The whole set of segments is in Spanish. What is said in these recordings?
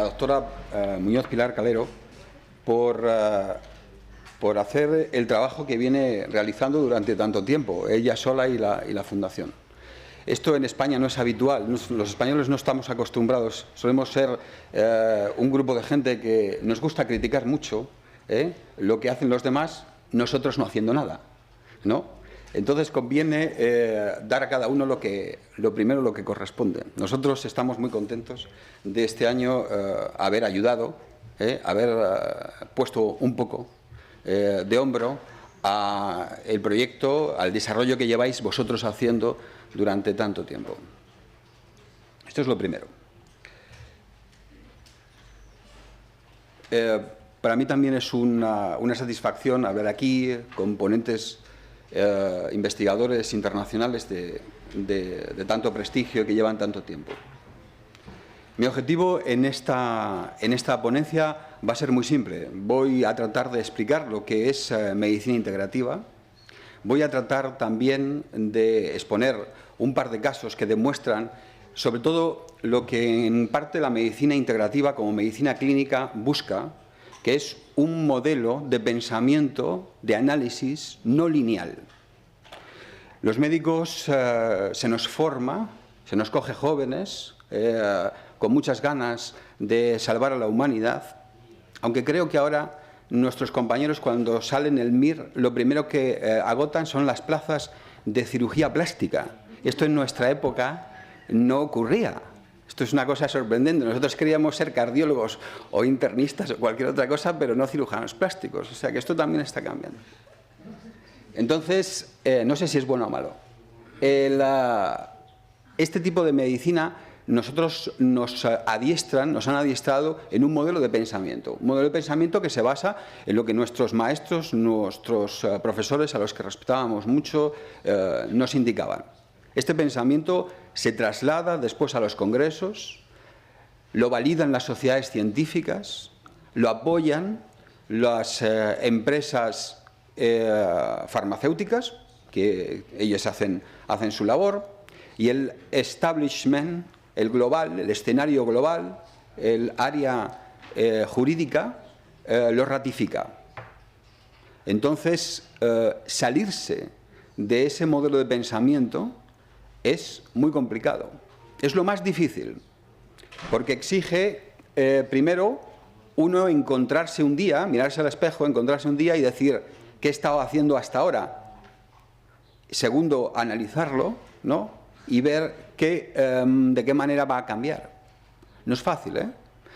doctora Muñoz Pilar Calero por hacer el trabajo que viene realizando durante tanto tiempo, ella sola y la Fundación. Esto en España no es habitual, los españoles no estamos acostumbrados, solemos ser un grupo de gente que nos gusta criticar mucho lo que hacen los demás, nosotros no haciendo nada, ¿no? Entonces conviene dar a cada uno lo primero lo que corresponde. Nosotros estamos muy contentos de este año haber ayudado, haber puesto un poco de hombro al proyecto, al desarrollo que lleváis vosotros haciendo durante tanto tiempo. Esto es lo primero. Para mí también es una satisfacción hablar aquí con ponentes investigadores internacionales de tanto prestigio que llevan tanto tiempo. Mi objetivo en esta ponencia va a ser muy simple. Voy a tratar de explicar lo que es medicina integrativa. Voy a tratar también de exponer un par de casos que demuestran, sobre todo, lo que en parte la medicina integrativa como medicina clínica busca, que es un modelo de pensamiento, de análisis no lineal. Los médicos se nos forma, se nos coge jóvenes, con muchas ganas de salvar a la humanidad, aunque creo que ahora nuestros compañeros cuando salen el MIR lo primero que agotan son las plazas de cirugía plástica. Esto en nuestra época no ocurría. Esto es una cosa sorprendente. Nosotros queríamos ser cardiólogos o internistas o cualquier otra cosa, pero no cirujanos plásticos. O sea que esto también está cambiando. Entonces, no sé si es bueno o malo. Este tipo de medicina nosotros nos han adiestrado en un modelo de pensamiento. Un modelo de pensamiento que se basa en lo que nuestros maestros, nuestros profesores, a los que respetábamos mucho, nos indicaban. Este pensamiento se traslada después a los congresos, lo validan las sociedades científicas, lo apoyan las empresas farmacéuticas, que ellos hacen su labor, y el establishment, el global, el escenario global, el área jurídica, lo ratifica. Entonces, salirse de ese modelo de pensamiento es muy complicado. Es lo más difícil, porque exige, primero, uno encontrarse un día, mirarse al espejo, encontrarse un día y decir qué he estado haciendo hasta ahora. Segundo, analizarlo, ¿no? Y ver de qué manera va a cambiar. No es fácil,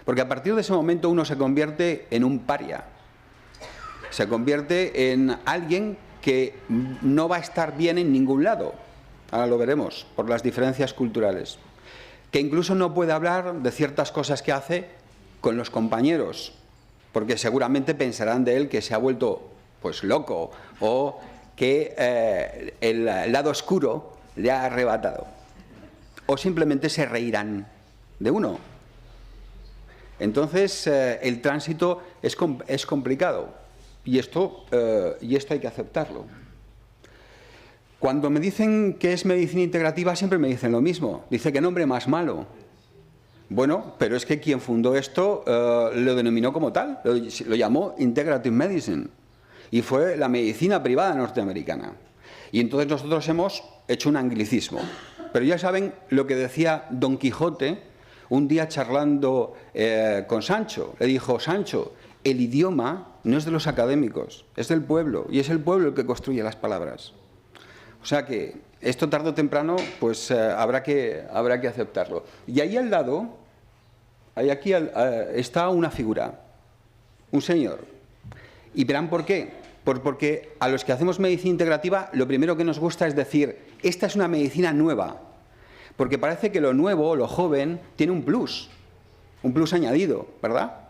porque a partir de ese momento uno se convierte en un paria. Se convierte en alguien que no va a estar bien en ningún lado. Ahora lo veremos, por las diferencias culturales. Que incluso no puede hablar de ciertas cosas que hace con los compañeros, porque seguramente pensarán de él que se ha vuelto pues loco o que el lado oscuro le ha arrebatado. O simplemente se reirán de uno. Entonces, el tránsito es complicado y esto hay que aceptarlo. Cuando me dicen que es medicina integrativa, siempre me dicen lo mismo. Dice, ¿qué nombre más malo? Bueno, pero es que quien fundó esto lo denominó como tal, lo llamó Integrative Medicine, y fue la medicina privada norteamericana. Y entonces nosotros hemos hecho un anglicismo. Pero ya saben lo que decía Don Quijote un día charlando con Sancho. Le dijo, Sancho, el idioma no es de los académicos, es del pueblo, y es el pueblo el que construye las palabras. O sea que esto tarde o temprano pues habrá que aceptarlo. Y ahí al lado, está una figura, un señor. ¿Y verán por qué? Porque a los que hacemos medicina integrativa lo primero que nos gusta es decir, esta es una medicina nueva. Porque parece que lo nuevo, lo joven, tiene un plus añadido, ¿verdad?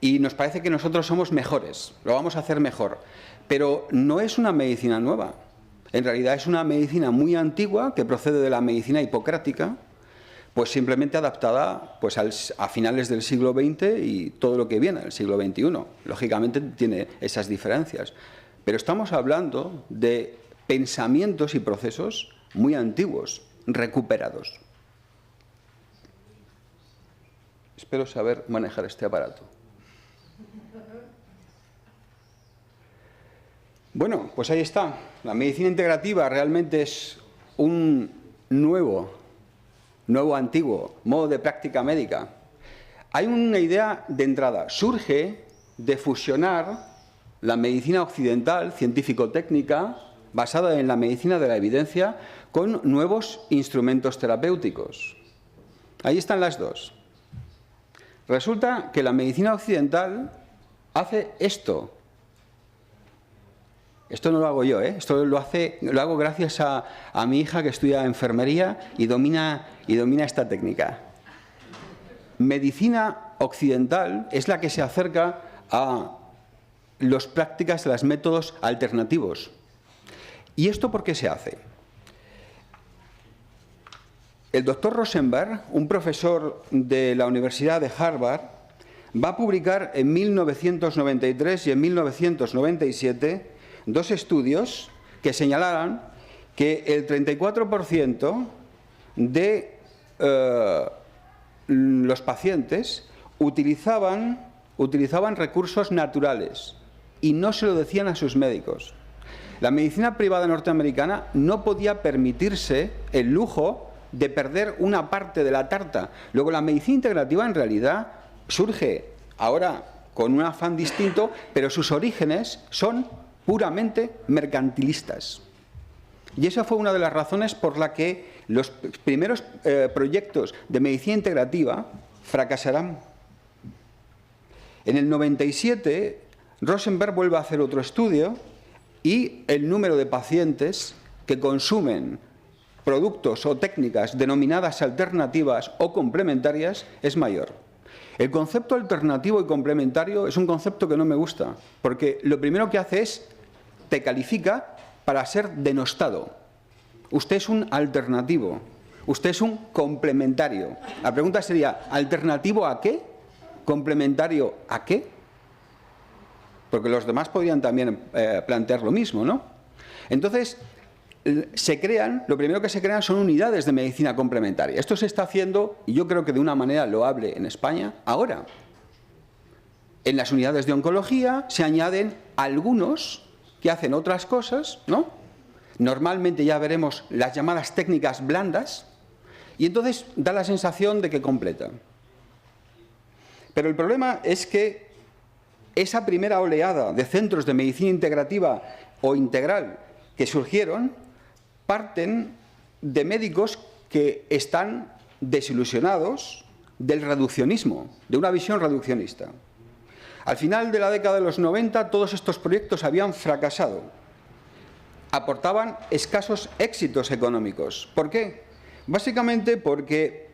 Y nos parece que nosotros somos mejores, lo vamos a hacer mejor. Pero no es una medicina nueva. En realidad es una medicina muy antigua que procede de la medicina hipocrática, pues simplemente adaptada pues, a finales del siglo XX y todo lo que viene del siglo XXI. Lógicamente tiene esas diferencias. Pero estamos hablando de pensamientos y procesos muy antiguos, recuperados. Espero saber manejar este aparato. Bueno, pues ahí está. La medicina integrativa realmente es un nuevo antiguo modo de práctica médica. Hay una idea de entrada. Surge de fusionar la medicina occidental, científico-técnica, basada en la medicina de la evidencia, con nuevos instrumentos terapéuticos. Ahí están las dos. Resulta que la medicina occidental hace esto. Esto no lo hago yo, ¿eh? Esto lo hago gracias a mi hija que estudia enfermería y domina esta técnica. Medicina occidental es la que se acerca a las prácticas, a los métodos alternativos. ¿Y esto por qué se hace? El doctor Rosenberg, un profesor de la Universidad de Harvard, va a publicar en 1993 y en 1997 dos estudios que señalaran que el 34% de los pacientes utilizaban recursos naturales y no se lo decían a sus médicos. La medicina privada norteamericana no podía permitirse el lujo de perder una parte de la tarta. Luego, la medicina integrativa en realidad surge ahora con un afán distinto, pero sus orígenes son puramente mercantilistas. Y esa fue una de las razones por la que los primeros proyectos de medicina integrativa fracasarán. En el 97, Rosenberg vuelve a hacer otro estudio y el número de pacientes que consumen productos o técnicas denominadas alternativas o complementarias es mayor. El concepto alternativo y complementario es un concepto que no me gusta, porque lo primero que hace es te califica para ser denostado. Usted es un alternativo, usted es un complementario. La pregunta sería, ¿alternativo a qué? ¿Complementario a qué? Porque los demás podrían también plantear lo mismo, ¿no? Entonces, lo primero que se crean son unidades de medicina complementaria. Esto se está haciendo, y yo creo que de una manera loable en España, ahora. En las unidades de oncología se añaden algunos que hacen otras cosas, ¿no? Normalmente ya veremos las llamadas técnicas blandas, y entonces da la sensación de que completan. Pero el problema es que esa primera oleada de centros de medicina integrativa o integral que surgieron parten de médicos que están desilusionados del reduccionismo, de una visión reduccionista. Al final de la década de los 90, todos estos proyectos habían fracasado. Aportaban escasos éxitos económicos. ¿Por qué? Básicamente porque,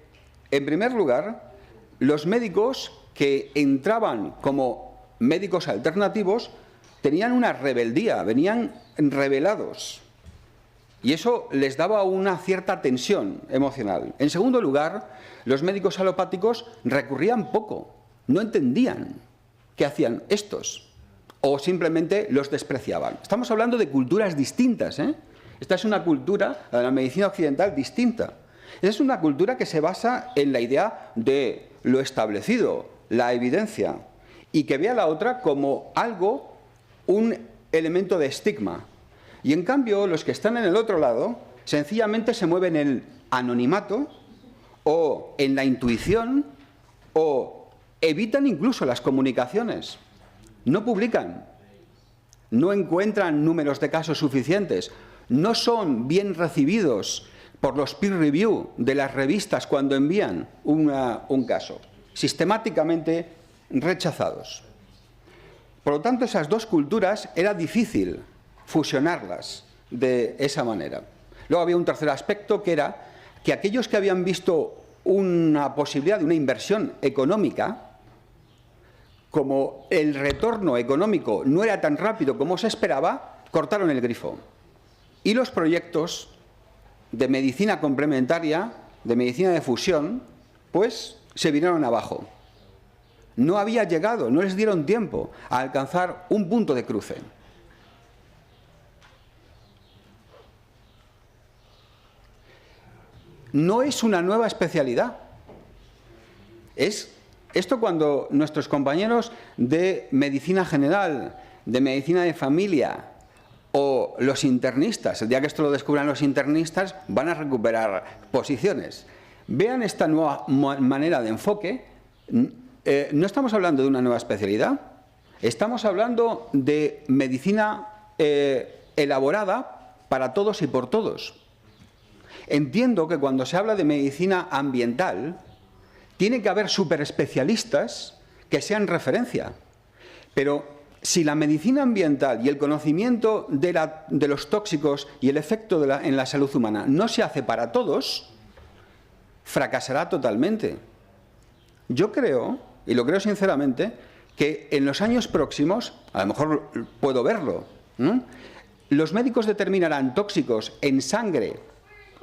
en primer lugar, los médicos que entraban como médicos alternativos tenían una rebeldía, venían rebelados. Y eso les daba una cierta tensión emocional. En segundo lugar, los médicos alopáticos recurrían poco, no entendían qué hacían estos, o simplemente los despreciaban. Estamos hablando de culturas distintas, ¿eh? Esta es una cultura, la de la medicina occidental, distinta. Esta es una cultura que se basa en la idea de lo establecido, la evidencia, y que ve a la otra como algo, un elemento de estigma. Y en cambio, los que están en el otro lado, sencillamente se mueven en el anonimato, o en la intuición, o evitan incluso las comunicaciones. No publican, no encuentran números de casos suficientes, no son bien recibidos por los peer review de las revistas cuando envían un caso. Sistemáticamente rechazados. Por lo tanto, esas dos culturas era difícil fusionarlas de esa manera. Luego había un tercer aspecto, que era que aquellos que habían visto una posibilidad de una inversión económica, como el retorno económico no era tan rápido como se esperaba, cortaron el grifo. Y los proyectos de medicina complementaria, de medicina de fusión, pues se vinieron abajo. No había llegado, no les dieron tiempo a alcanzar un punto de cruce. No es una nueva especialidad, es Esto cuando nuestros compañeros de medicina general, de medicina de familia o los internistas, el día que esto lo descubran los internistas, van a recuperar posiciones. Vean esta nueva manera de enfoque. No estamos hablando de una nueva especialidad, estamos hablando de medicina elaborada para todos y por todos. Entiendo que cuando se habla de medicina ambiental, tiene que haber superespecialistas que sean referencia. Pero si la medicina ambiental y el conocimiento de los tóxicos y el efecto en la salud humana no se hace para todos, fracasará totalmente. Yo creo, y lo creo sinceramente, que en los años próximos, a lo mejor puedo verlo, ¿no?, los médicos determinarán tóxicos en sangre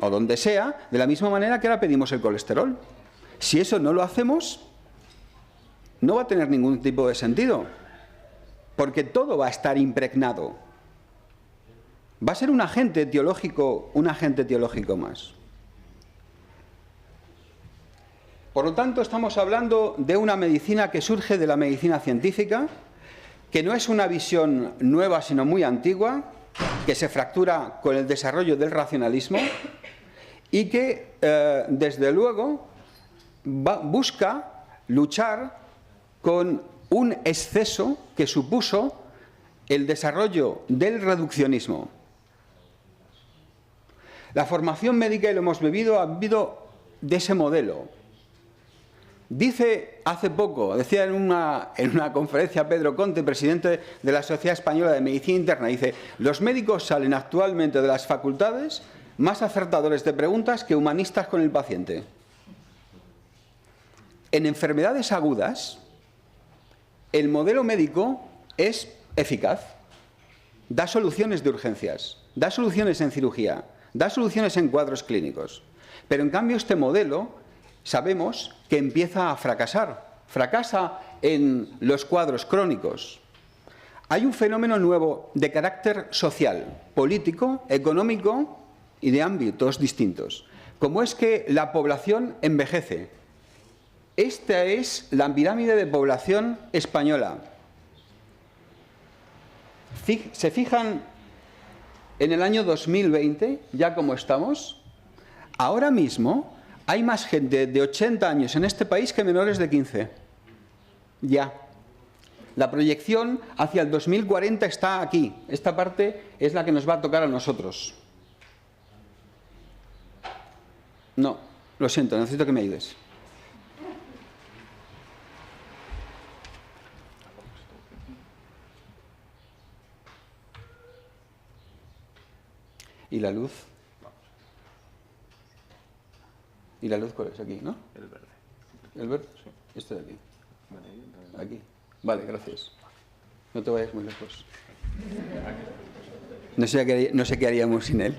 o donde sea, de la misma manera que ahora pedimos el colesterol. Si eso no lo hacemos, no va a tener ningún tipo de sentido, porque todo va a estar impregnado. Va a ser un agente etiológico más. Por lo tanto, estamos hablando de una medicina que surge de la medicina científica, que no es una visión nueva, sino muy antigua, que se fractura con el desarrollo del racionalismo y que, desde luego, busca luchar con un exceso que supuso el desarrollo del reduccionismo. La formación médica, y lo hemos vivido, ha vivido de ese modelo. Dice hace poco, decía en una conferencia Pedro Conte, presidente de la Sociedad Española de Medicina Interna, dice: los médicos salen actualmente de las facultades más acertadores de preguntas que humanistas con el paciente. En enfermedades agudas, el modelo médico es eficaz, da soluciones de urgencias, da soluciones en cirugía, da soluciones en cuadros clínicos. Pero en cambio este modelo sabemos que empieza a fracasar, fracasa en los cuadros crónicos. Hay un fenómeno nuevo de carácter social, político, económico y de ámbitos distintos, como es que la población envejece. Esta es la pirámide de población española. ¿Se fijan en el año 2020, ya como estamos? Ahora mismo hay más gente de 80 años en este país que menores de 15. Ya. La proyección hacia el 2040 está aquí. Esta parte es la que nos va a tocar a nosotros. No, lo siento, necesito que me ayudes. ¿Y la luz? ¿Y la luz cuál es? Aquí, ¿no? El verde. ¿El verde? Sí. Este de aquí. Aquí. Vale, gracias. No te vayas muy lejos. No sé qué haríamos sin él.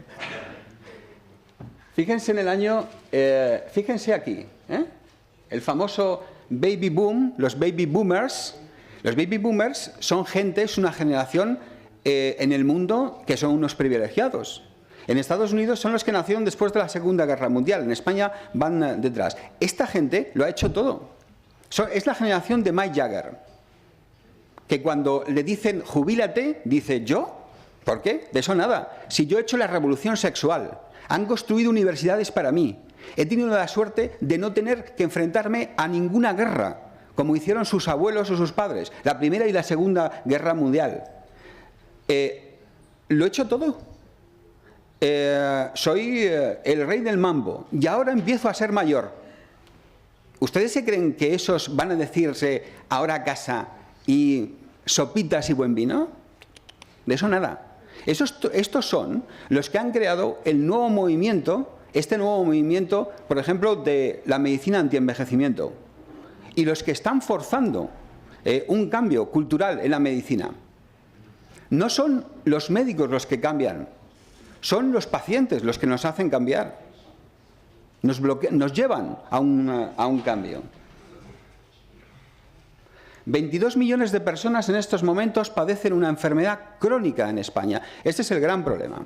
Fíjense en el año... fíjense aquí. El famoso baby boom, los baby boomers. Los baby boomers son gente, es una generación en el mundo que son unos privilegiados. En Estados Unidos son los que nacieron después de la Segunda Guerra Mundial. En España van detrás. Esta gente lo ha hecho todo. Es la generación de Mick Jagger, que cuando le dicen jubílate, dice ¿yo? ¿Por qué? De eso nada. Si yo he hecho la revolución sexual, han construido universidades para mí, he tenido la suerte de no tener que enfrentarme a ninguna guerra, como hicieron sus abuelos o sus padres, la Primera y la Segunda Guerra Mundial. Lo he hecho todo. Soy el rey del mambo y ahora empiezo a ser mayor. ¿Ustedes se creen que esos van a decirse ahora a casa y sopitas y buen vino? De eso nada. Estos son los que han creado el nuevo movimiento, este nuevo movimiento, por ejemplo, de la medicina antienvejecimiento, y los que están forzando un cambio cultural en la medicina. No son los médicos los que cambian, son los pacientes los que nos hacen cambiar, nos llevan a un cambio. 22 millones de personas en estos momentos padecen una enfermedad crónica en España. Este es el gran problema.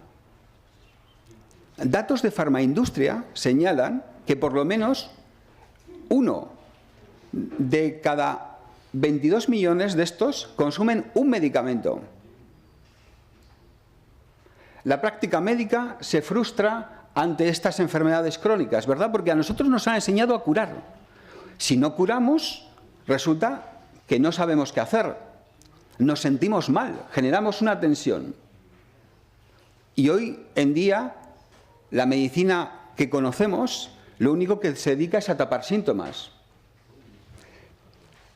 Datos de farmaindustria señalan que por lo menos 1 de cada 22 millones de estos consumen un medicamento. La práctica médica se frustra ante estas enfermedades crónicas, ¿verdad? Porque a nosotros nos han enseñado a curar. Si no curamos, resulta que no sabemos qué hacer. Nos sentimos mal, generamos una tensión. Y hoy en día, la medicina que conocemos, lo único que se dedica es a tapar síntomas.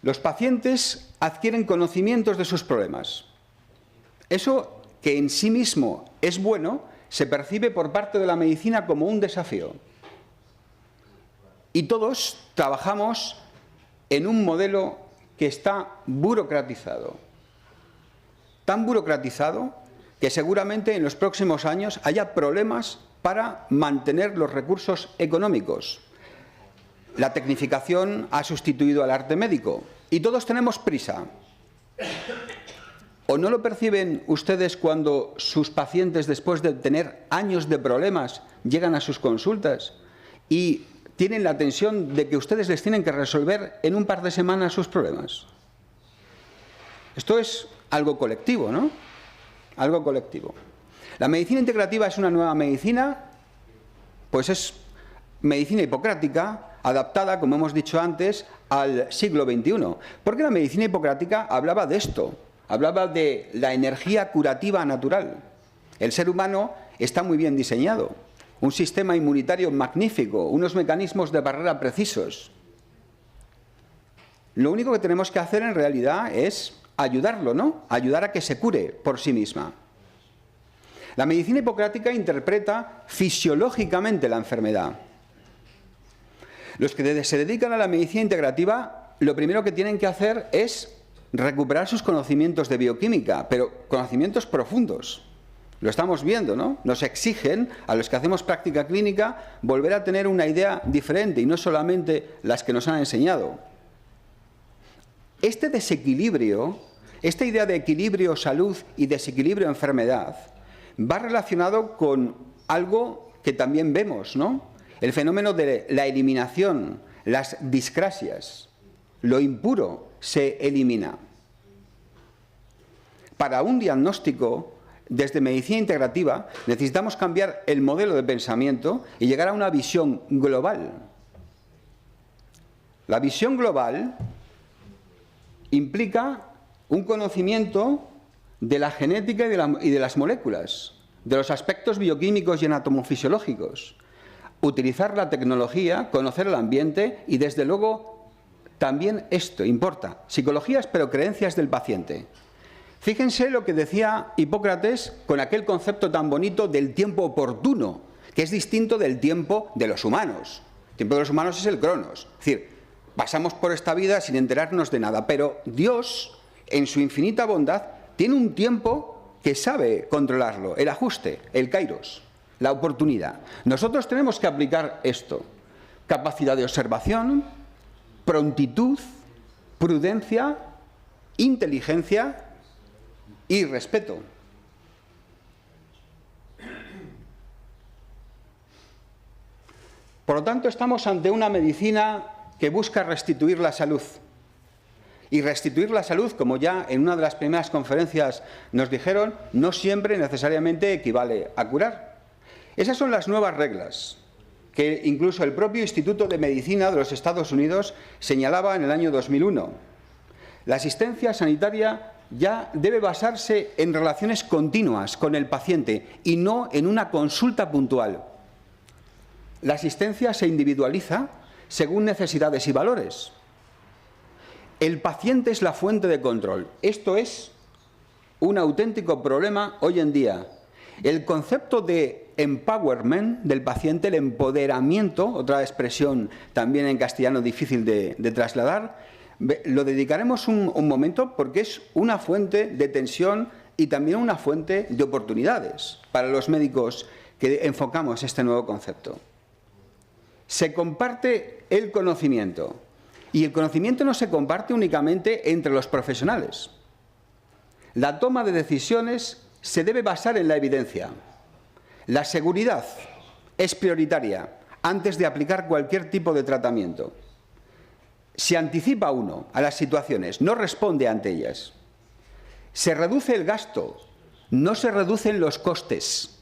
Los pacientes adquieren conocimientos de sus problemas. Eso, que en sí mismo es bueno, se percibe por parte de la medicina como un desafío. Y todos trabajamos en un modelo que está burocratizado. Tan burocratizado que seguramente en los próximos años haya problemas para mantener los recursos económicos. La tecnificación ha sustituido al arte médico y todos tenemos prisa. ¿O no lo perciben ustedes cuando sus pacientes, después de tener años de problemas, llegan a sus consultas y tienen la tensión de que ustedes les tienen que resolver en un par de semanas sus problemas? Esto es algo colectivo, ¿no? Algo colectivo. La medicina integrativa es una nueva medicina, pues es medicina hipocrática, adaptada, como hemos dicho antes, al siglo XXI. Porque la medicina hipocrática hablaba de esto, hablaba de la energía curativa natural. El ser humano está muy bien diseñado, un sistema inmunitario magnífico, unos mecanismos de barrera precisos. Lo único que tenemos que hacer en realidad es ayudarlo, ¿no? Ayudar a que se cure por sí misma. La medicina hipocrática interpreta fisiológicamente la enfermedad. Los que se dedican a la medicina integrativa, lo primero que tienen que hacer es recuperar sus conocimientos de bioquímica, pero conocimientos profundos. Lo estamos viendo, ¿no? Nos exigen, a los que hacemos práctica clínica, volver a tener una idea diferente y no solamente las que nos han enseñado. Este desequilibrio, esta idea de equilibrio salud y desequilibrio enfermedad, va relacionado con algo que también vemos, ¿no? El fenómeno de la eliminación, las discrasias. Lo impuro se elimina. Para un diagnóstico, desde medicina integrativa, necesitamos cambiar el modelo de pensamiento y llegar a una visión global. La visión global implica un conocimiento de la genética y de las moléculas, de los aspectos bioquímicos y anatomofisiológicos. Utilizar la tecnología, conocer el ambiente y, desde luego, también esto importa. Psicologías, pero creencias del paciente. Fíjense lo que decía Hipócrates con aquel concepto tan bonito del tiempo oportuno, que es distinto del tiempo de los humanos. El tiempo de los humanos es el cronos. Es decir, pasamos por esta vida sin enterarnos de nada, pero Dios, en su infinita bondad, tiene un tiempo que sabe controlarlo, el ajuste, el kairos, la oportunidad. Nosotros tenemos que aplicar esto: capacidad de observación, prontitud, prudencia, inteligencia y respeto. Por lo tanto, estamos ante una medicina que busca restituir la salud. Y restituir la salud, como ya en una de las primeras conferencias nos dijeron, no siempre necesariamente equivale a curar. Esas son las nuevas reglas que incluso el propio Instituto de Medicina de los Estados Unidos señalaba en el año 2001. La asistencia sanitaria ya debe basarse en relaciones continuas con el paciente y no en una consulta puntual. La asistencia se individualiza según necesidades y valores. El paciente es la fuente de control. Esto es un auténtico problema hoy en día. El concepto de empowerment del paciente, el empoderamiento, otra expresión también en castellano difícil de trasladar, lo dedicaremos un momento porque es una fuente de tensión y también una fuente de oportunidades para los médicos que enfocamos este nuevo concepto. Se comparte el conocimiento. Y el conocimiento no se comparte únicamente entre los profesionales. La toma de decisiones se debe basar en la evidencia. La seguridad es prioritaria antes de aplicar cualquier tipo de tratamiento. se anticipa uno a las situaciones, no responde ante ellas. Se reduce el gasto, no se reducen los costes.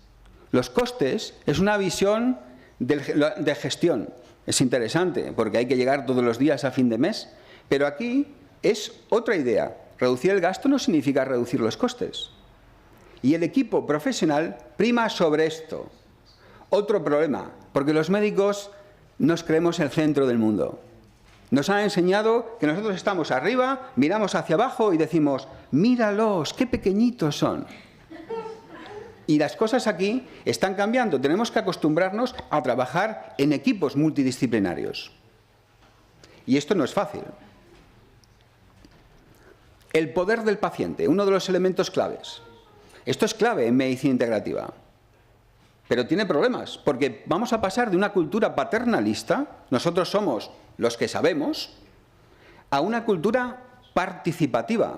Los costes es una visión de gestión. Es interesante porque hay que llegar todos los días a fin de mes, pero aquí es otra idea. Reducir el gasto no significa reducir los costes. Y el equipo profesional prima sobre esto. Otro problema, porque los médicos nos creemos el centro del mundo. Nos han enseñado que nosotros estamos arriba, miramos hacia abajo y decimos, míralos, qué pequeñitos son. Y las cosas aquí están cambiando. Tenemos que acostumbrarnos a trabajar en equipos multidisciplinarios. Y esto no es fácil. El poder del paciente, uno de los elementos claves. Esto es clave en medicina integrativa. Pero tiene problemas, porque vamos a pasar de una cultura paternalista, nosotros somos los que sabemos, a una cultura participativa.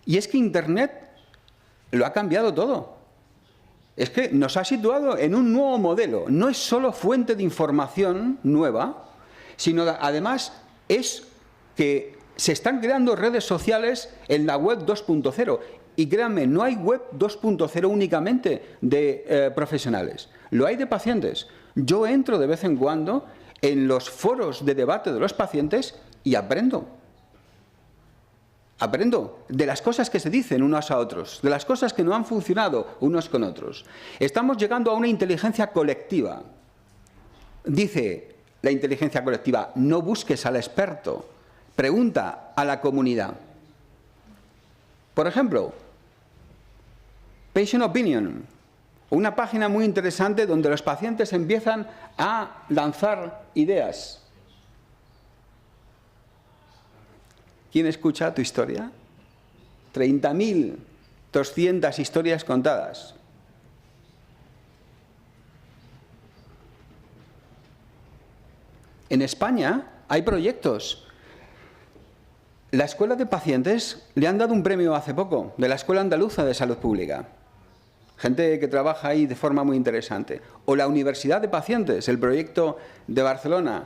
Y es que Internet lo ha cambiado todo. Es que nos ha situado en un nuevo modelo. No es solo fuente de información nueva, sino además es que se están creando redes sociales en la web 2.0. Y créanme, no hay web 2.0 únicamente de profesionales, lo hay de pacientes. Yo entro de vez en cuando en los foros de debate de los pacientes y aprendo. Aprendo de las cosas que se dicen unos a otros, de las cosas que no han funcionado unos con otros. Estamos llegando a una inteligencia colectiva. Dice la inteligencia colectiva, no busques al experto, pregunta a la comunidad. Por ejemplo, Patient Opinion, una página muy interesante donde los pacientes empiezan a lanzar ideas. ¿Quién escucha tu historia? 30.200 historias contadas. En España hay proyectos. La Escuela de Pacientes le han dado un premio hace poco, de la Escuela Andaluza de Salud Pública. Gente que trabaja ahí de forma muy interesante. O la Universidad de Pacientes, el proyecto de Barcelona,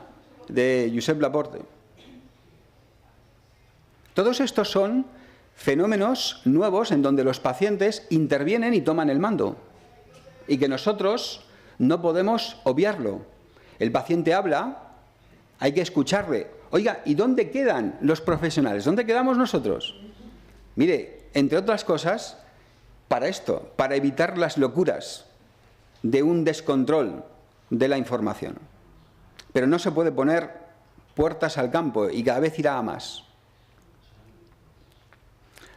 de Josep Laporte. Todos estos son fenómenos nuevos en donde los pacientes intervienen y toman el mando. Y que nosotros no podemos obviarlo. El paciente habla, hay que escucharle. Oiga, ¿y dónde quedan los profesionales? ¿Dónde quedamos nosotros? Mire, entre otras cosas, para esto, para evitar las locuras de un descontrol de la información. Pero no se puede poner puertas al campo y cada vez irá a más.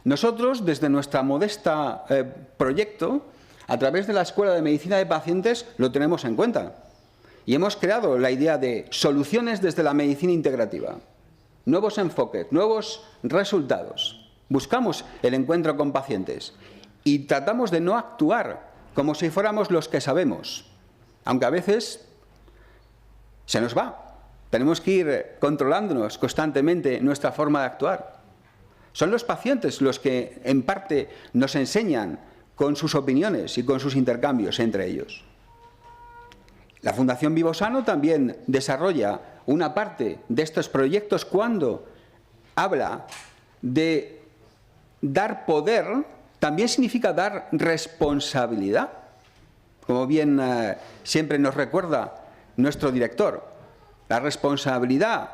Nosotros, desde nuestra modesta proyecto, a través de la Escuela de Medicina de Pacientes, lo tenemos en cuenta. Y hemos creado la idea de soluciones desde la medicina integrativa. Nuevos enfoques, nuevos resultados. Buscamos el encuentro con pacientes y tratamos de no actuar como si fuéramos los que sabemos, aunque a veces se nos va. Tenemos que ir controlándonos constantemente nuestra forma de actuar. Son los pacientes los que, en parte, nos enseñan con sus opiniones y con sus intercambios entre ellos. La Fundación Vivosano también desarrolla una parte de estos proyectos cuando habla de dar poder, también significa dar responsabilidad, como bien siempre nos recuerda nuestro director. La responsabilidad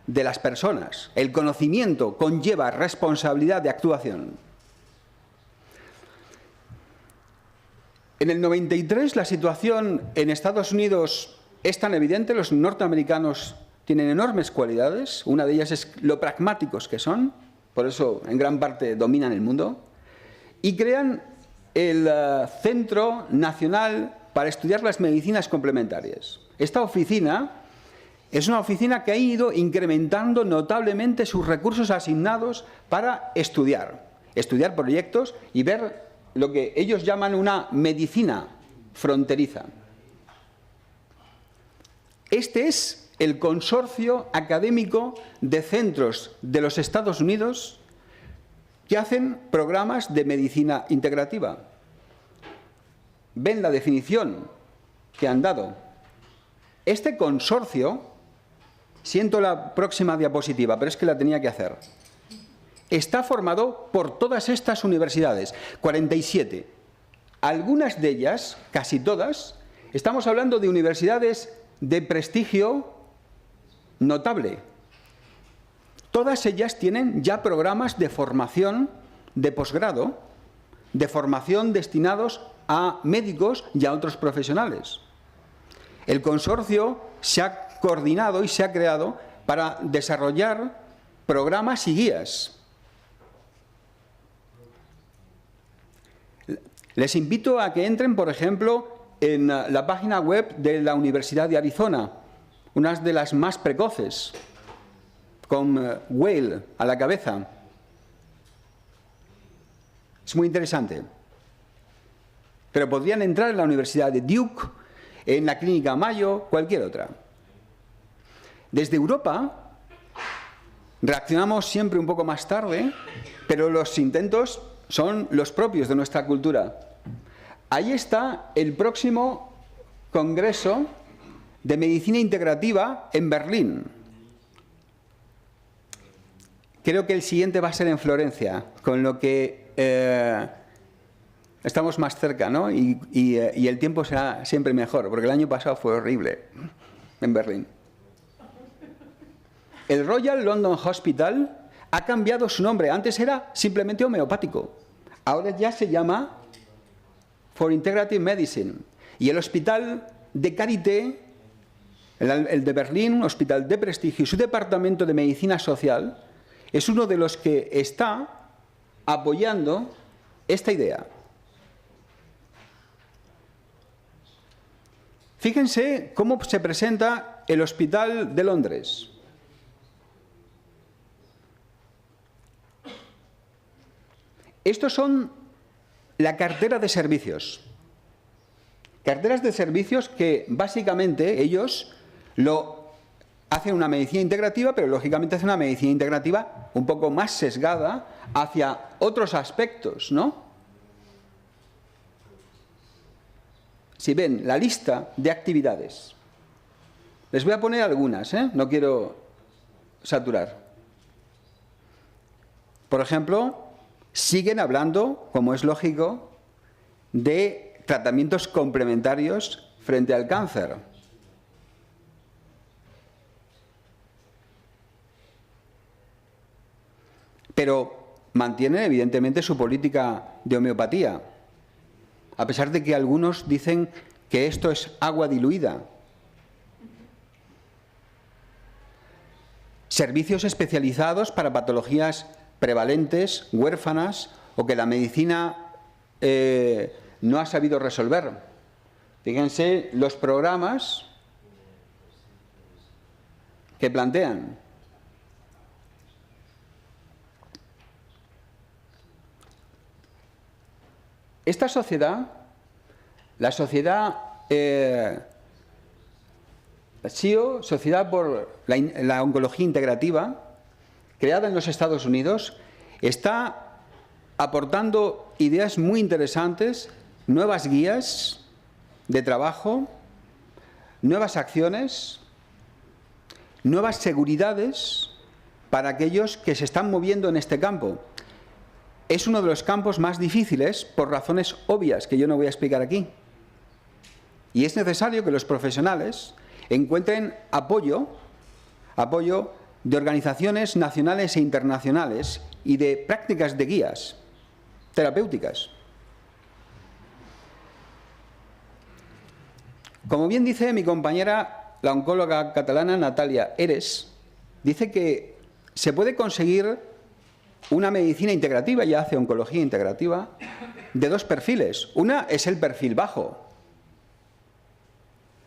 de las personas, el conocimiento conlleva responsabilidad de actuación. En el 93 la situación en Estados Unidos es tan evidente, los norteamericanos tienen enormes cualidades, una de ellas es lo pragmáticos que son, por eso en gran parte dominan el mundo, y crean el Centro Nacional para Estudiar las Medicinas Complementarias. Esta oficina es una oficina que ha ido incrementando notablemente sus recursos asignados para estudiar proyectos y ver lo que ellos llaman una medicina fronteriza. Este es el consorcio académico de centros de los Estados Unidos que hacen programas de medicina integrativa. Ven la definición que han dado. Este consorcio siento la próxima diapositiva, pero es que la tenía que hacer. Está formado por todas estas universidades, 47. Algunas de ellas, casi todas, estamos hablando de universidades de prestigio notable. Todas ellas tienen ya programas de formación de posgrado, de formación destinados a médicos y a otros profesionales. El consorcio se ha coordinado y se ha creado para desarrollar programas y guías. Les invito a que entren, por ejemplo, en la página web de la Universidad de Arizona, una de las más precoces, con Whale a la cabeza. Es muy interesante. Pero podrían entrar en la Universidad de Duke, en la Clínica Mayo, cualquier otra. Desde Europa reaccionamos siempre un poco más tarde, pero los intentos son los propios de nuestra cultura. Ahí está el próximo Congreso de Medicina Integrativa en Berlín. Creo que el siguiente va a ser en Florencia, con lo que estamos más cerca, ¿no? Y el tiempo será siempre mejor, porque el año pasado fue horrible en Berlín. El Royal London Hospital ha cambiado su nombre. Antes era simplemente homeopático. Ahora ya se llama For Integrative Medicine. Y el Hospital de Charité, el de Berlín, un hospital de prestigio, y su departamento de medicina social, es uno de los que está apoyando esta idea. Fíjense cómo se presenta el Hospital de Londres. Estos son la cartera de servicios. Carteras de servicios que básicamente ellos hacen una medicina integrativa, pero lógicamente hacen una medicina integrativa un poco más sesgada hacia otros aspectos, ¿no? Si ven la lista de actividades, les voy a poner algunas, no quiero saturar. Por ejemplo, siguen hablando, como es lógico, de tratamientos complementarios frente al cáncer. Pero mantienen evidentemente su política de homeopatía, a pesar de que algunos dicen que esto es agua diluida. Servicios especializados para patologías prevalentes, huérfanas, o que la medicina no ha sabido resolver. Fíjense los programas que plantean. Esta sociedad, la sociedad SIO, Sociedad por la Oncología Integrativa, creada en los Estados Unidos, está aportando ideas muy interesantes, nuevas guías de trabajo, nuevas acciones, nuevas seguridades para aquellos que se están moviendo en este campo. Es uno de los campos más difíciles por razones obvias que yo no voy a explicar aquí. Y es necesario que los profesionales encuentren apoyo de organizaciones nacionales e internacionales y de prácticas de guías terapéuticas. Como bien dice mi compañera, la oncóloga catalana Natalia Eres, dice que se puede conseguir una medicina integrativa, ya hace oncología integrativa, de dos perfiles. Una es el perfil bajo,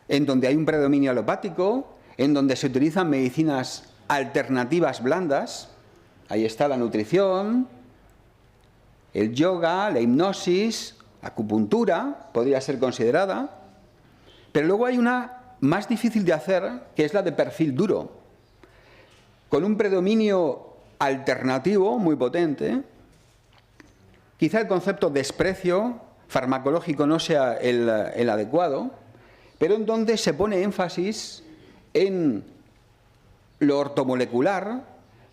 en donde hay un predominio alopático, en donde se utilizan medicinas alternativas blandas. Ahí está la nutrición, el yoga, la hipnosis, acupuntura, podría ser considerada. Pero luego hay una más difícil de hacer, que es la de perfil duro, con un predominio alternativo muy potente. Quizá el concepto desprecio farmacológico no sea el adecuado, pero en donde se pone énfasis en lo ortomolecular,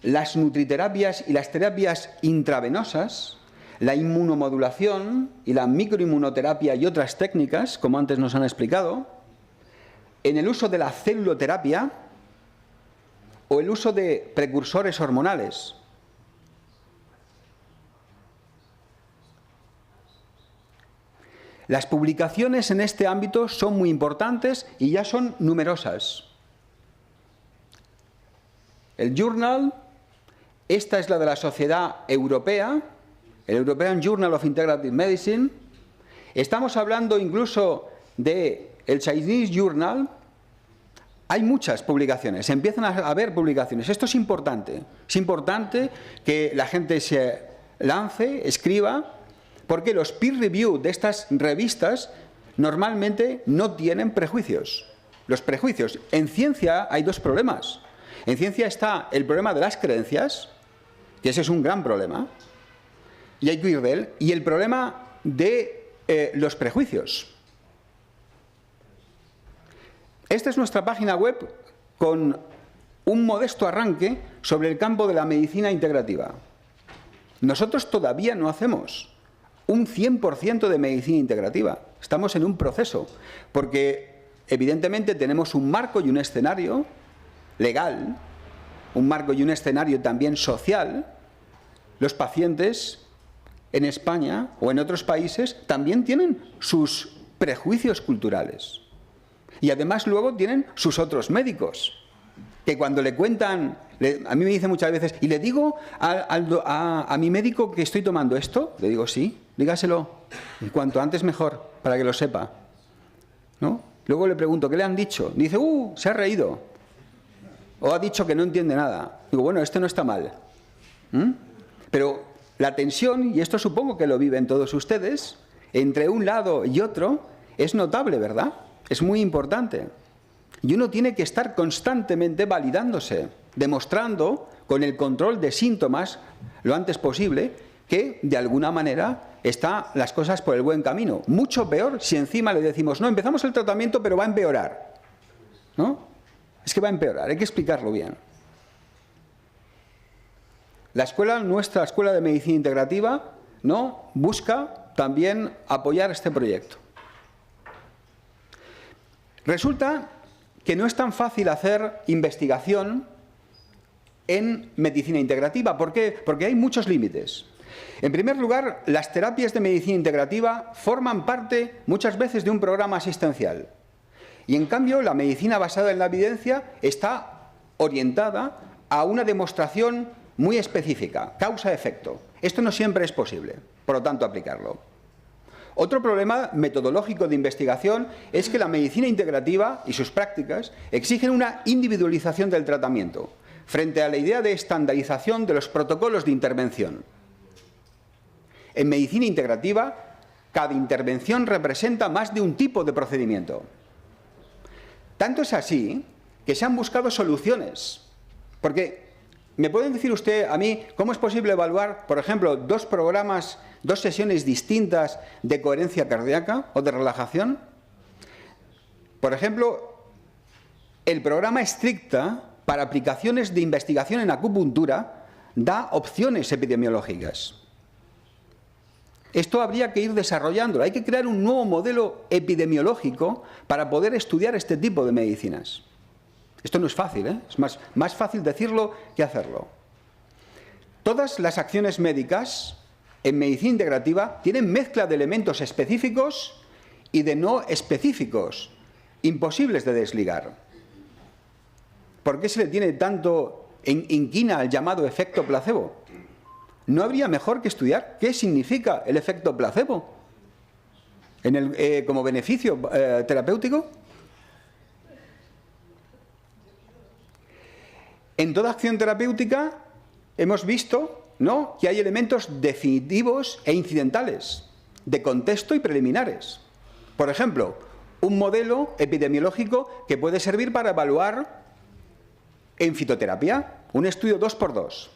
las nutriterapias y las terapias intravenosas, la inmunomodulación y la microinmunoterapia y otras técnicas, como antes nos han explicado, en el uso de la celuloterapia o el uso de precursores hormonales. Las publicaciones en este ámbito son muy importantes y ya son numerosas. El Journal, esta es la de la Sociedad Europea, el European Journal of Integrative Medicine. Estamos hablando incluso del Chinese Journal. Hay muchas publicaciones, empiezan a haber publicaciones. Esto es importante que la gente se lance, escriba, porque los peer review de estas revistas normalmente no tienen prejuicios. Los prejuicios. En ciencia hay dos problemas. En ciencia está el problema de las creencias, que ese es un gran problema, y hay que huir de él, y el problema de los prejuicios. Esta es nuestra página web con un modesto arranque sobre el campo de la medicina integrativa. Nosotros todavía no hacemos un 100% de medicina integrativa. Estamos en un proceso, porque evidentemente tenemos un marco y un escenario legal, un marco y un escenario también social. Los pacientes en España o en otros países también tienen sus prejuicios culturales. Y además luego tienen sus otros médicos, que cuando le cuentan, a mí me dicen muchas veces, ¿y le digo a mi médico que estoy tomando esto? Le digo, sí, dígaselo, y cuanto antes mejor, para que lo sepa, ¿no? Luego le pregunto, ¿qué le han dicho? Dice, se ha reído, o ha dicho que no entiende nada. Digo, bueno, esto no está mal. Pero la tensión, y esto supongo que lo viven todos ustedes, entre un lado y otro, es notable, ¿verdad? Es muy importante. Y uno tiene que estar constantemente validándose, demostrando con el control de síntomas lo antes posible que de alguna manera están las cosas por el buen camino. Mucho peor si encima le decimos, no, empezamos el tratamiento pero va a empeorar. ¿No? Es que va a empeorar, hay que explicarlo bien. Nuestra Escuela de Medicina Integrativa, ¿no?, busca también apoyar este proyecto. Resulta que no es tan fácil hacer investigación en medicina integrativa. ¿Por qué? Porque hay muchos límites. En primer lugar, las terapias de medicina integrativa forman parte muchas veces de un programa asistencial. Y en cambio, la medicina basada en la evidencia está orientada a una demostración muy específica, causa-efecto. Esto no siempre es posible, por lo tanto, aplicarlo. Otro problema metodológico de investigación es que la medicina integrativa y sus prácticas exigen una individualización del tratamiento frente a la idea de estandarización de los protocolos de intervención. En medicina integrativa, cada intervención representa más de un tipo de procedimiento. Tanto es así que se han buscado soluciones. Porque, ¿me pueden decir usted a mí cómo es posible evaluar, por ejemplo, dos sesiones distintas de coherencia cardíaca o de relajación? Por ejemplo, el programa Stricta para aplicaciones de investigación en acupuntura da opciones epidemiológicas. Esto habría que ir desarrollándolo. Hay que crear un nuevo modelo epidemiológico para poder estudiar este tipo de medicinas. Esto no es fácil, ¿eh? Es más fácil decirlo que hacerlo. Todas las acciones médicas en medicina integrativa tienen mezcla de elementos específicos y de no específicos, imposibles de desligar. ¿Por qué se le tiene tanto inquina al llamado efecto placebo? ¿No habría mejor que estudiar qué significa el efecto placebo como beneficio terapéutico? En toda acción terapéutica hemos visto, ¿no?, que hay elementos definitivos e incidentales, de contexto y preliminares. Por ejemplo, un modelo epidemiológico que puede servir para evaluar en fitoterapia, un estudio 2×2,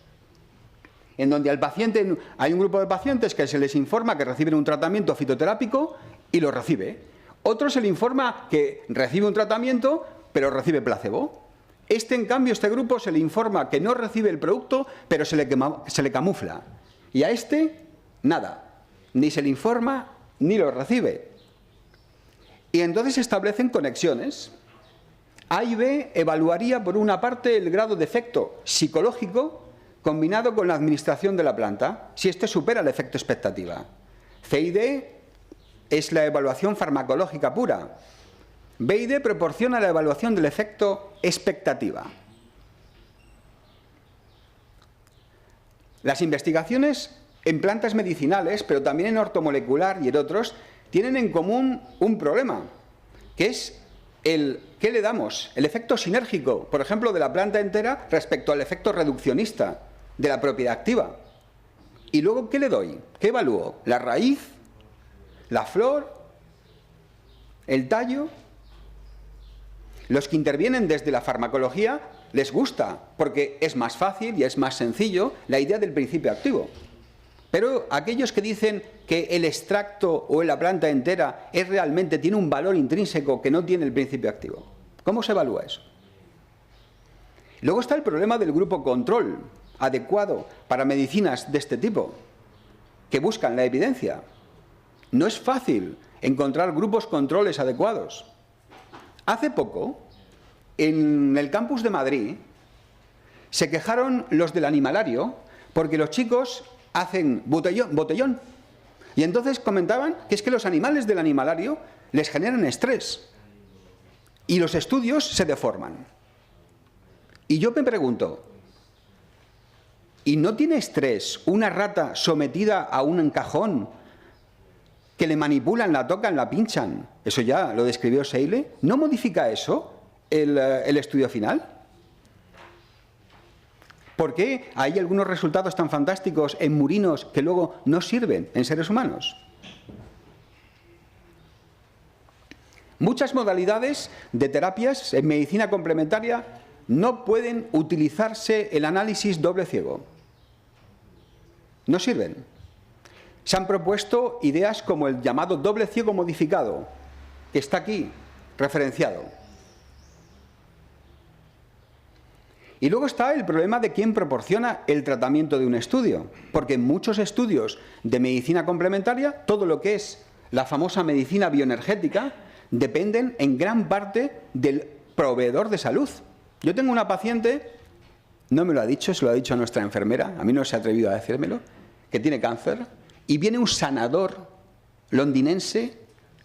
en donde al paciente, hay un grupo de pacientes que se les informa que reciben un tratamiento fitoterápico y lo recibe. Otro se le informa que recibe un tratamiento pero recibe placebo. En cambio, este grupo se le informa que no recibe el producto, pero se le camufla. Y a nada. Ni se le informa, ni lo recibe. Y entonces se establecen conexiones. A y B evaluaría, por una parte, el grado de efecto psicológico combinado con la administración de la planta, si supera el efecto expectativa. C y D es la evaluación farmacológica pura. B y D proporciona la evaluación del efecto expectativa. Las investigaciones en plantas medicinales, pero también en ortomolecular y en otros, tienen en común un problema, que es ¿qué le damos? El efecto sinérgico, por ejemplo, de la planta entera respecto al efecto reduccionista de la propiedad activa. Y luego, ¿qué le doy? ¿Qué evalúo? ¿La raíz? ¿La flor? ¿El tallo? Los que intervienen desde la farmacología les gusta, porque es más fácil y es más sencillo la idea del principio activo. Pero aquellos que dicen que el extracto o la planta entera tiene un valor intrínseco que no tiene el principio activo. ¿Cómo se evalúa eso? Luego está el problema del grupo control, adecuado para medicinas de este tipo, que buscan la evidencia. No es fácil encontrar grupos controles adecuados. Hace poco, en el campus de Madrid, se quejaron los del animalario porque los chicos hacen botellón. Y entonces comentaban que es que los animales del animalario les generan estrés y los estudios se deforman. Y yo me pregunto, ¿y no tiene estrés una rata sometida a un cajón que le manipulan, la tocan, la pinchan? Eso ya lo describió Seyle. ¿No modifica eso el estudio final? ¿Por qué hay algunos resultados tan fantásticos en murinos que luego no sirven en seres humanos? Muchas modalidades de terapias en medicina complementaria no pueden utilizarse el análisis doble ciego. No sirven. Se han propuesto ideas como el llamado doble ciego modificado, que está aquí referenciado. Y luego está el problema de quién proporciona el tratamiento de un estudio, porque en muchos estudios de medicina complementaria, todo lo que es la famosa medicina bioenergética, dependen en gran parte del proveedor de salud. Yo tengo una paciente, no me lo ha dicho, se lo ha dicho a nuestra enfermera, a mí no se ha atrevido a decírmelo, que tiene cáncer, y viene un sanador londinense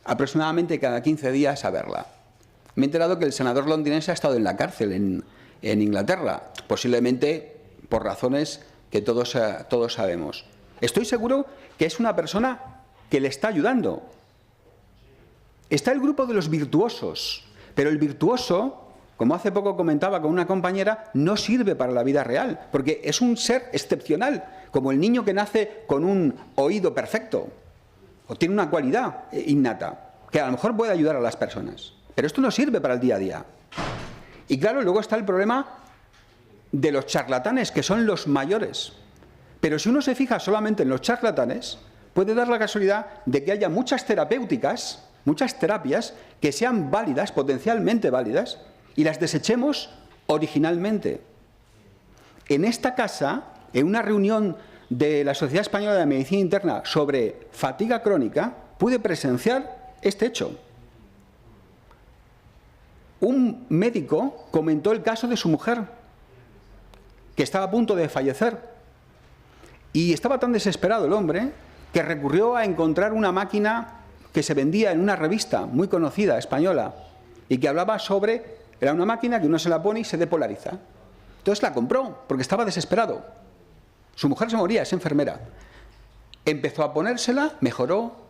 aproximadamente cada 15 días a verla. Me he enterado que el sanador londinense ha estado en la cárcel en Inglaterra, posiblemente por razones que todos sabemos. Estoy seguro que es una persona que le está ayudando. Está el grupo de los virtuosos, pero el virtuoso, como hace poco comentaba con una compañera, no sirve para la vida real, porque es un ser excepcional, como el niño que nace con un oído perfecto, o tiene una cualidad innata, que a lo mejor puede ayudar a las personas. Pero esto no sirve para el día a día. Y claro, luego está el problema de los charlatanes, que son los mayores. Pero si uno se fija solamente en los charlatanes, puede dar la casualidad de que haya muchas terapéuticas, muchas terapias que sean válidas, potencialmente válidas, y las desechemos originalmente. En esta casa, en una reunión de la Sociedad Española de Medicina Interna sobre fatiga crónica, pude presenciar este hecho. Un médico comentó el caso de su mujer, que estaba a punto de fallecer, y estaba tan desesperado el hombre que recurrió a encontrar una máquina que se vendía en una revista muy conocida, española, y que hablaba sobre, era una máquina que uno se la pone y se depolariza. Entonces la compró, porque estaba desesperado. Su mujer se moría, es enfermera. Empezó a ponérsela, mejoró.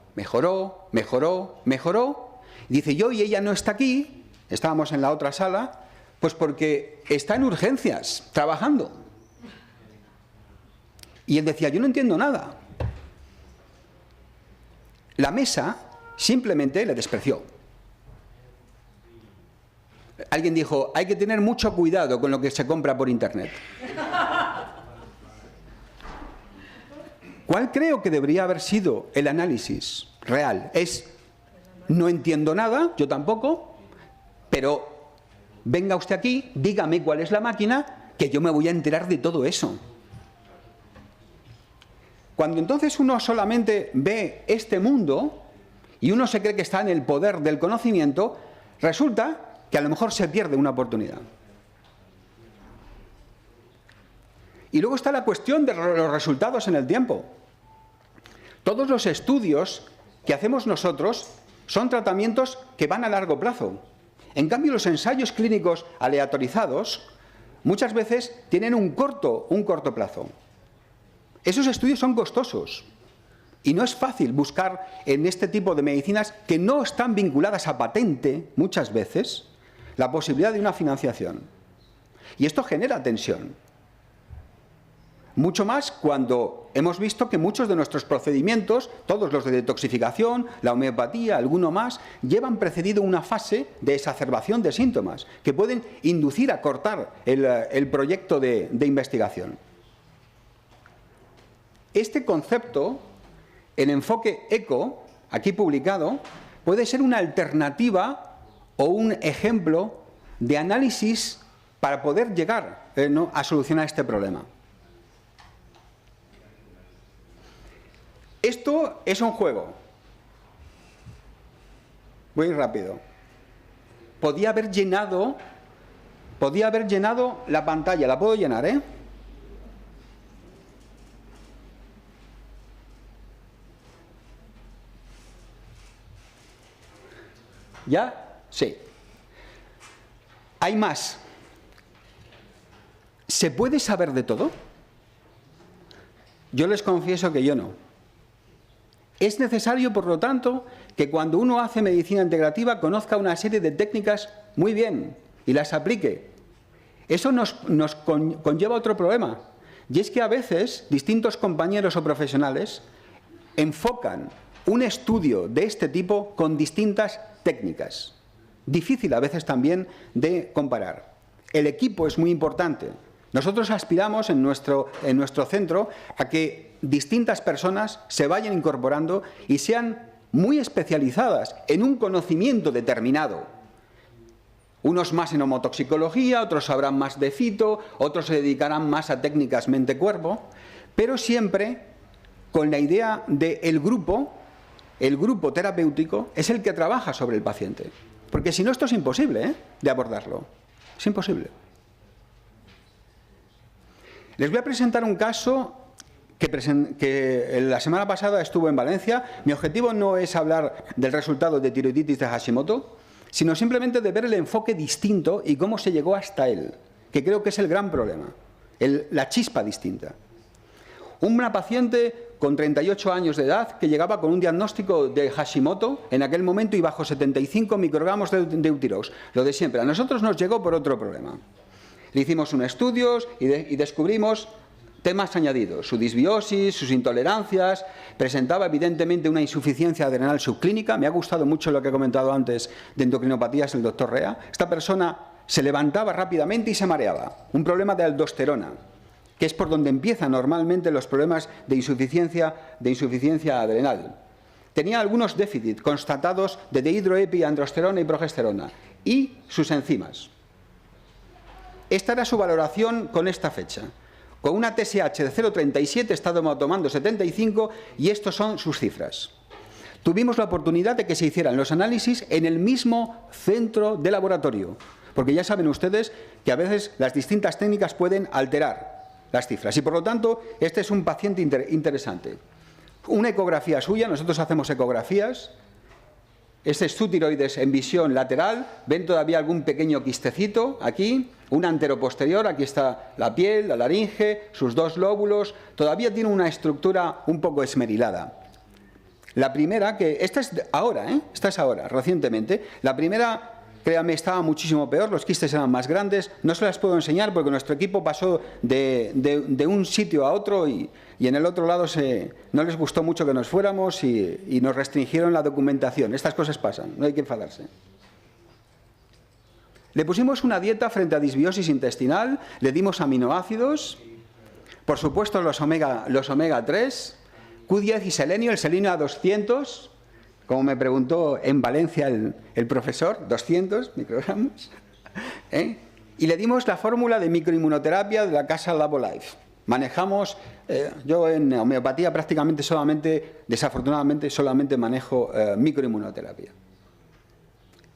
Dice, yo y ella no está aquí, estábamos en la otra sala, pues porque está en urgencias, trabajando. Y él decía, yo no entiendo nada. La mesa simplemente le despreció. Alguien dijo, hay que tener mucho cuidado con lo que se compra por internet. ¿Cuál creo que debería haber sido el análisis real? Es, no entiendo nada, yo tampoco, pero venga usted aquí, dígame cuál es la máquina, que yo me voy a enterar de todo eso. Cuando entonces uno solamente ve este mundo y uno se cree que está en el poder del conocimiento, resulta que a lo mejor se pierde una oportunidad. Y luego está la cuestión de los resultados en el tiempo. Todos los estudios que hacemos nosotros son tratamientos que van a largo plazo. En cambio, los ensayos clínicos aleatorizados muchas veces tienen un corto plazo. Esos estudios son costosos y no es fácil buscar en este tipo de medicinas que no están vinculadas a patente, muchas veces, la posibilidad de una financiación. Y esto genera tensión. Mucho más cuando hemos visto que muchos de nuestros procedimientos, todos los de detoxificación, la homeopatía, alguno más, llevan precedido una fase de exacerbación de síntomas que pueden inducir a cortar el proyecto de investigación. Este concepto, el enfoque ECO, aquí publicado, puede ser una alternativa o un ejemplo de análisis para poder llegar a solucionar este problema. Esto es un juego. Voy rápido. Podía haber llenado la pantalla. La puedo llenar, ¿eh? ¿Ya? Sí. Hay más. ¿Se puede saber de todo? Yo les confieso que yo no. Es necesario, por lo tanto, que cuando uno hace medicina integrativa conozca una serie de técnicas muy bien y las aplique. Eso nos conlleva otro problema, y es que a veces distintos compañeros o profesionales enfocan un estudio de este tipo con distintas técnicas. Difícil a veces también de comparar. El equipo es muy importante. Nosotros aspiramos en nuestro centro a que distintas personas se vayan incorporando y sean muy especializadas en un conocimiento determinado. Unos más en homotoxicología, otros sabrán más de fito, otros se dedicarán más a técnicas mente-cuerpo, pero siempre con la idea de el grupo terapéutico es el que trabaja sobre el paciente. Porque si no, esto es imposible, de abordarlo. Es imposible. Les voy a presentar un caso que la semana pasada estuvo en Valencia. Mi objetivo no es hablar del resultado de tiroiditis de Hashimoto, sino simplemente de ver el enfoque distinto y cómo se llegó hasta él, que creo que es el gran problema, la chispa distinta. Una paciente con 38 años de edad que llegaba con un diagnóstico de Hashimoto en aquel momento y bajo 75 microgramos de eutirox, lo de siempre. A nosotros nos llegó por otro problema. Le hicimos un estudio y descubrimos temas añadidos, su disbiosis, sus intolerancias, presentaba evidentemente una insuficiencia adrenal subclínica. Me ha gustado mucho lo que ha comentado antes de endocrinopatías el doctor Rea. Esta persona se levantaba rápidamente y se mareaba, un problema de aldosterona, que es por donde empiezan normalmente los problemas de insuficiencia adrenal. Tenía algunos déficits constatados de dehidroepi, androsterona y progesterona y sus enzimas. Esta era su valoración con esta fecha, con una TSH de 0,37, estaba tomando 75 y estos son sus cifras. Tuvimos la oportunidad de que se hicieran los análisis en el mismo centro de laboratorio, porque ya saben ustedes que a veces las distintas técnicas pueden alterar las cifras y por lo tanto este es un paciente interesante. Una ecografía suya, nosotros hacemos ecografías. Este es su tiroides en visión lateral, ven todavía algún pequeño quistecito aquí, un anteroposterior, aquí está la piel, la laringe, sus dos lóbulos, todavía tiene una estructura un poco esmerilada. La primera, esta es ahora, recientemente, la primera, créanme, estaba muchísimo peor, los quistes eran más grandes, no se las puedo enseñar porque nuestro equipo pasó de un sitio a otro y en el otro lado no les gustó mucho que nos fuéramos y nos restringieron la documentación. Estas cosas pasan, no hay que enfadarse. Le pusimos una dieta frente a disbiosis intestinal, le dimos aminoácidos, por supuesto los omega 3, Q10 y selenio, el selenio a 200, como me preguntó en Valencia el profesor, 200 microgramos. Y le dimos la fórmula de microinmunoterapia de la casa Labolife. Manejamos, yo en homeopatía prácticamente solamente, desafortunadamente, solamente manejo microinmunoterapia.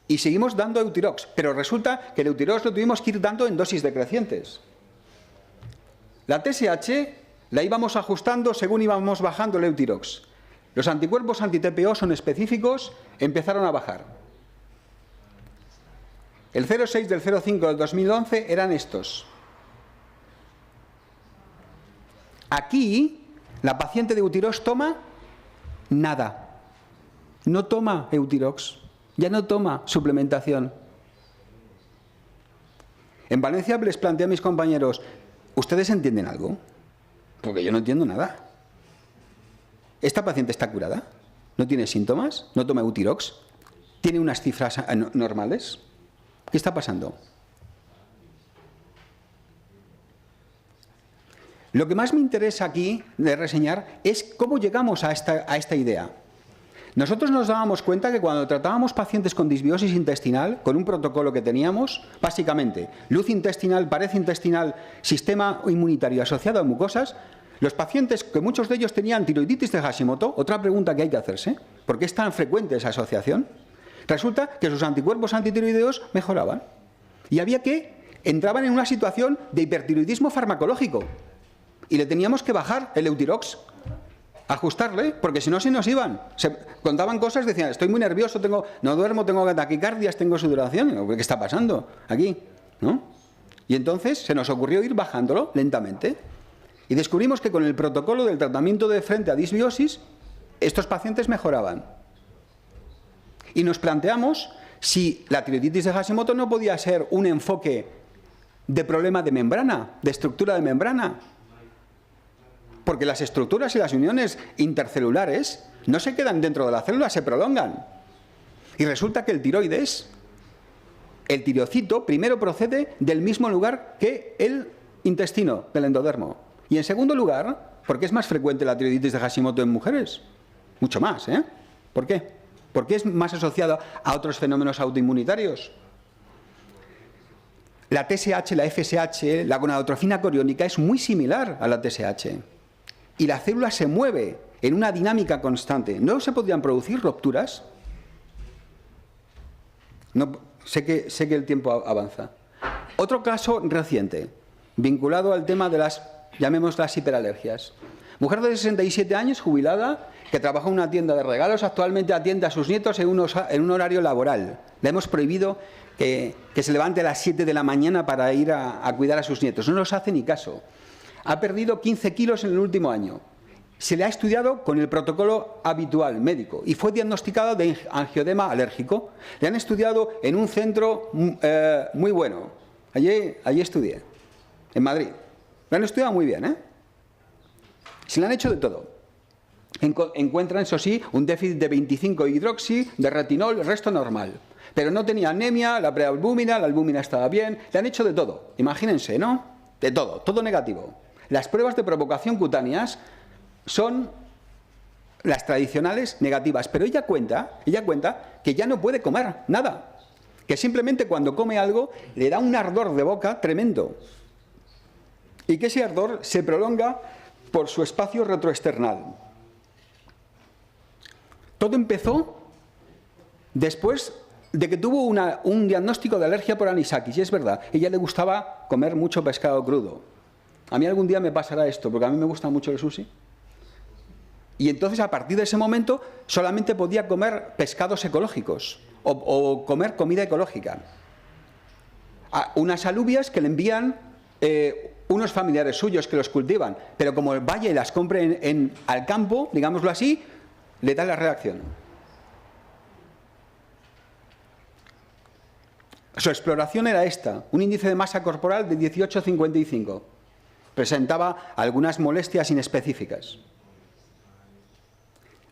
Y seguimos dando Eutirox, pero resulta que el Eutirox lo tuvimos que ir dando en dosis decrecientes. La TSH la íbamos ajustando según íbamos bajando el Eutirox. Los anticuerpos anti-TPO son específicos, empezaron a bajar. El 0,6 del 0,5 del 2011 eran estos. Aquí, la paciente de Eutirox toma nada. No toma Eutirox. Ya no toma suplementación. En Valencia les planteé a mis compañeros, ¿ustedes entienden algo? Porque yo no entiendo nada. ¿Esta paciente está curada? ¿No tiene síntomas? ¿No toma Eutirox? ¿Tiene unas cifras normales? ¿Qué está pasando? Lo que más me interesa aquí de reseñar es cómo llegamos a esta idea. Nosotros nos dábamos cuenta que cuando tratábamos pacientes con disbiosis intestinal, con un protocolo que teníamos, básicamente, luz intestinal, pared intestinal, sistema inmunitario asociado a mucosas, los pacientes, que muchos de ellos tenían tiroiditis de Hashimoto, otra pregunta que hay que hacerse, ¿por qué es tan frecuente esa asociación? Resulta que sus anticuerpos antitiroideos mejoraban. Y entraban en una situación de hipertiroidismo farmacológico. Y le teníamos que bajar el Eutirox, ajustarle, porque si no se nos iban. Se contaban cosas, decían, estoy muy nervioso, no duermo, tengo taquicardias, tengo sudoración. ¿Qué está pasando aquí? ¿No? Y entonces se nos ocurrió ir bajándolo lentamente. Y descubrimos que con el protocolo del tratamiento de frente a disbiosis, estos pacientes mejoraban. Y nos planteamos si la tiroiditis de Hashimoto no podía ser un enfoque de problema de membrana, de estructura de membrana. Porque las estructuras y las uniones intercelulares no se quedan dentro de la célula, se prolongan. Y resulta que el tiroides, el tireocito, primero procede del mismo lugar que el intestino, del endodermo. Y en segundo lugar, ¿por qué es más frecuente la tiroiditis de Hashimoto en mujeres? Mucho más, ¿eh? ¿Por qué? Porque es más asociada a otros fenómenos autoinmunitarios. La TSH, la FSH, la gonadotrofina coriónica es muy similar a la TSH. Y la célula se mueve en una dinámica constante. ¿No se podrían producir rupturas? No, sé que el tiempo avanza. Otro caso reciente, vinculado al tema de llamémoslas hiperalergias. Mujer de 67 años, jubilada, que trabaja en una tienda de regalos, actualmente atiende a sus nietos en un horario laboral. Le hemos prohibido que se levante a las 7 de la mañana para ir a cuidar a sus nietos. No nos hace ni caso. Ha perdido 15 kilos en el último año. Se le ha estudiado con el protocolo habitual médico y fue diagnosticado de angioedema alérgico. Le han estudiado en un centro muy bueno. Allí estudié, en Madrid. Le han estudiado muy bien, ¿eh? Se le han hecho de todo. Encuentran, eso sí, un déficit de 25 hidroxi, de retinol, el resto normal. Pero no tenía anemia, la prealbúmina, la albúmina estaba bien. Le han hecho de todo. Imagínense, ¿no? De todo, todo negativo. Las pruebas de provocación cutáneas son las tradicionales negativas, pero ella cuenta que ya no puede comer nada, que simplemente cuando come algo le da un ardor de boca tremendo y que ese ardor se prolonga por su espacio retroesternal. Todo empezó después de que tuvo un diagnóstico de alergia por anisakis, y es verdad, a ella le gustaba comer mucho pescado crudo. A mí algún día me pasará esto, porque a mí me gusta mucho el sushi. Y entonces, a partir de ese momento, solamente podía comer pescados ecológicos o comer comida ecológica. Unas alubias que le envían unos familiares suyos que los cultivan, pero como vaya y las compre al campo, digámoslo así, le da la reacción. Su exploración era esta, un índice de masa corporal de 18,55. Presentaba algunas molestias inespecíficas.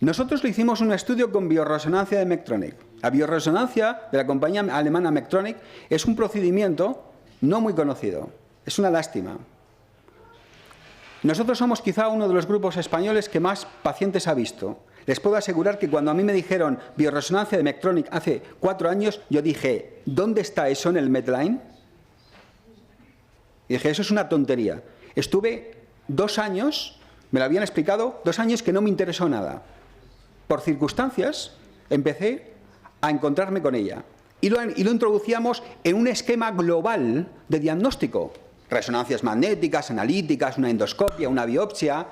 Nosotros le hicimos un estudio con biorresonancia de Medtronic. La biorresonancia de la compañía alemana Medtronic es un procedimiento no muy conocido. Es una lástima. Nosotros somos quizá uno de los grupos españoles que más pacientes ha visto. Les puedo asegurar que cuando a mí me dijeron bioresonancia de Medtronic hace 4 años, yo dije, ¿dónde está eso en el Medline? Y dije, eso es una tontería. Estuve 2 años, me lo habían explicado, 2 años que no me interesó nada. Por circunstancias, empecé a encontrarme con ella. Y lo introducíamos en un esquema global de diagnóstico. Resonancias magnéticas, analíticas, una endoscopia, una biopsia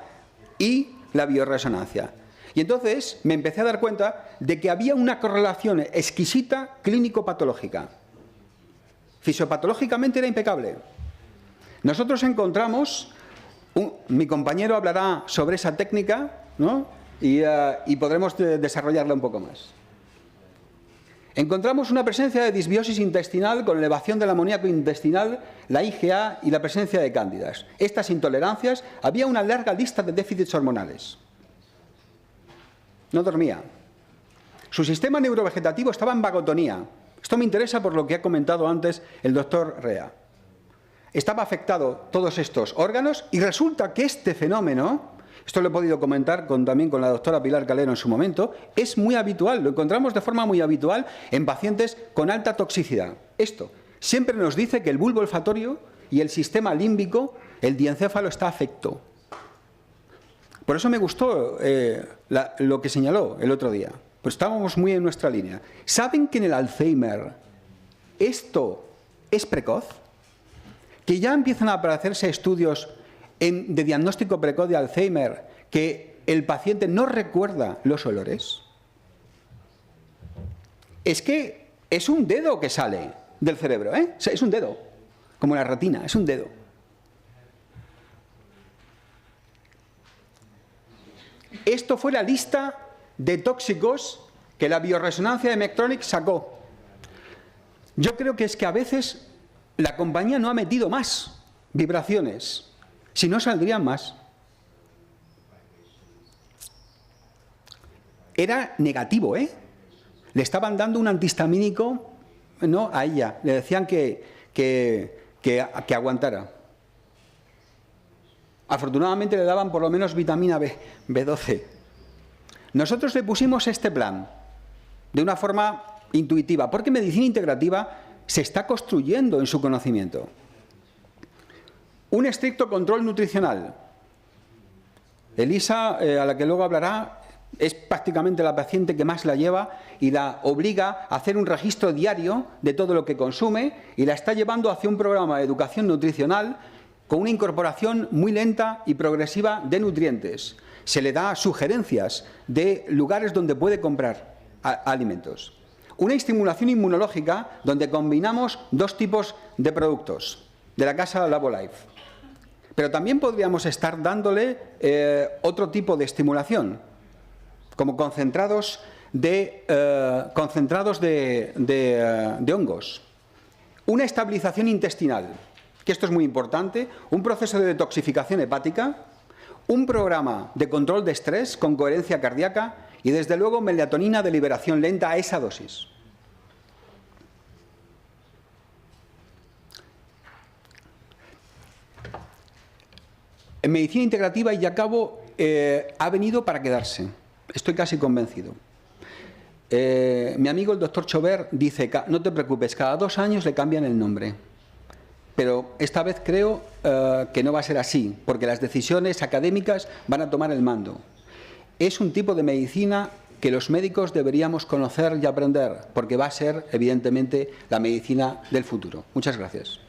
y la bioresonancia. Y entonces me empecé a dar cuenta de que había una correlación exquisita clínico-patológica. Fisiopatológicamente era impecable. Nosotros encontramos, mi compañero hablará sobre esa técnica, ¿no? y podremos desarrollarla un poco más. Encontramos una presencia de disbiosis intestinal con elevación del amoníaco intestinal, la IgA y la presencia de cándidas. Estas intolerancias, había una larga lista de déficits hormonales. No dormía. Su sistema neurovegetativo estaba en vagotonía. Esto me interesa por lo que ha comentado antes el doctor Rea. Estaba afectado todos estos órganos y resulta que este fenómeno, esto lo he podido comentar también con la doctora Pilar Calero en su momento, es muy habitual, lo encontramos de forma muy habitual en pacientes con alta toxicidad. Esto siempre nos dice que el bulbo olfatorio y el sistema límbico, el diencéfalo, está afecto. Por eso me gustó lo que señaló el otro día. Pues estábamos muy en nuestra línea. ¿Saben que en el Alzheimer esto es precoz? Que ya empiezan a aparecerse estudios de diagnóstico precoz de Alzheimer que el paciente no recuerda los olores. Es que es un dedo que sale del cerebro, ¿eh? O sea, es un dedo, como la retina, es un dedo. Esto fue la lista de tóxicos que la bioresonancia de Medtronic sacó. Yo creo que es que a veces la compañía no ha metido más vibraciones, si no saldrían más. Era negativo, ¿eh? Le estaban dando un antihistamínico, no, a ella, le decían que aguantara. Afortunadamente le daban por lo menos vitamina B12. Nosotros le pusimos este plan de una forma intuitiva, porque medicina integrativa se está construyendo en su conocimiento. Un estricto control nutricional. Elisa, a la que luego hablará, es prácticamente la paciente que más la lleva y la obliga a hacer un registro diario de todo lo que consume y la está llevando hacia un programa de educación nutricional con una incorporación muy lenta y progresiva de nutrientes. Se le da sugerencias de lugares donde puede comprar alimentos. Una estimulación inmunológica donde combinamos 2 tipos de productos de la casa Labolife. Pero también podríamos estar dándole otro tipo de estimulación, como concentrados de hongos. Una estabilización intestinal, que esto es muy importante, un proceso de detoxificación hepática, un programa de control de estrés con coherencia cardíaca y, desde luego, melatonina de liberación lenta a esa dosis. En medicina integrativa, y acabo, ha venido para quedarse. Estoy casi convencido. Mi amigo el doctor Chover dice, no te preocupes, cada 2 años le cambian el nombre. Pero esta vez creo que no va a ser así, porque las decisiones académicas van a tomar el mando. Es un tipo de medicina que los médicos deberíamos conocer y aprender, porque va a ser, evidentemente, la medicina del futuro. Muchas gracias.